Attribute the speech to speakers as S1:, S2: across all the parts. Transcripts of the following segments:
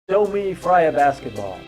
S1: Show me Friar basketball.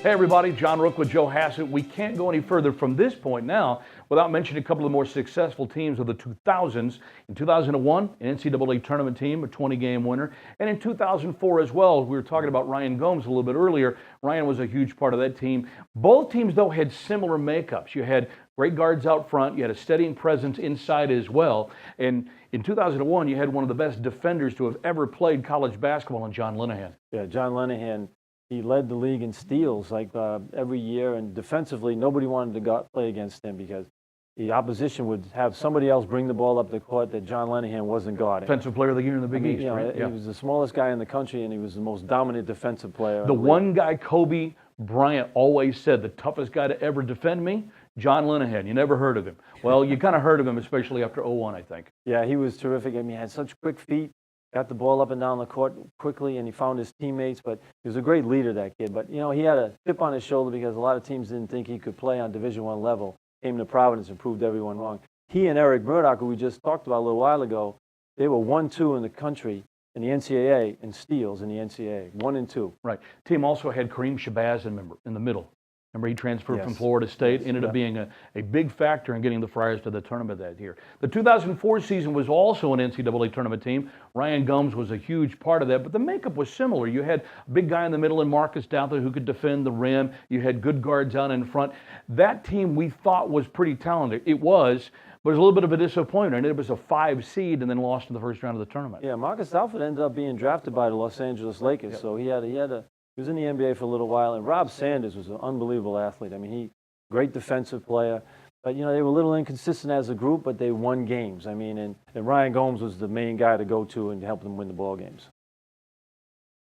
S2: Hey everybody, John Rook with Joe Hassett. We can't go any further from this point now without mentioning a couple of more successful teams of the 2000s. In 2001, an NCAA tournament team, a 20-game winner. And in 2004 as well, we were talking about Ryan Gomes a little bit earlier. Ryan was a huge part of that team. Both teams, though, had similar makeups. You had great guards out front. You had a steadying presence inside as well. And in 2001, you had one of the best defenders to have ever played college basketball in John Linehan.
S1: Yeah, John Linehan. He led the league in steals every year, and defensively, nobody wanted to play against him because the opposition would have somebody else bring the ball up the court that John Linehan wasn't guarding.
S2: Defensive player of the year in the Big East, right?
S1: He was the smallest guy in the country, and he was the most dominant defensive player.
S2: The one guy Kobe Bryant always said, the toughest guy to ever defend me, John Linehan. You never heard of him. Well, you kind of heard of him, especially after 01, I think.
S1: Yeah, he was terrific. I mean, he had such quick feet. Got the ball up and down the court quickly, and he found his teammates. But he was a great leader, that kid. But, he had a chip on his shoulder because a lot of teams didn't think he could play on Division I level. Came to Providence and proved everyone wrong. He and Eric Murdoch, who we just talked about a little while ago, they were 1-2 in the country in the NCAA in steals in the NCAA, 1 and 2.
S2: Right. Team also had Kareem Shabazz in the middle. Remember, he transferred from Florida State, ended up being a big factor in getting the Friars to the tournament that year. The 2004 season was also an NCAA tournament team. Ryan Gomes was a huge part of that, but the makeup was similar. You had a big guy in the middle and Marcus Douthat who could defend the rim. You had good guards out in front. That team we thought was pretty talented. It was, but it was a little bit of a disappointment. It was a 5 seed and then lost in the first round of the tournament.
S1: Yeah, Marcus Douthat ended up being drafted by the Los Angeles Lakers, so he was in the NBA for a little while, and Rob Sanders was an unbelievable athlete. I mean, great defensive player. But, they were a little inconsistent as a group, but they won games. I mean, and Ryan Gomes was the main guy to go to and help them win the ball games.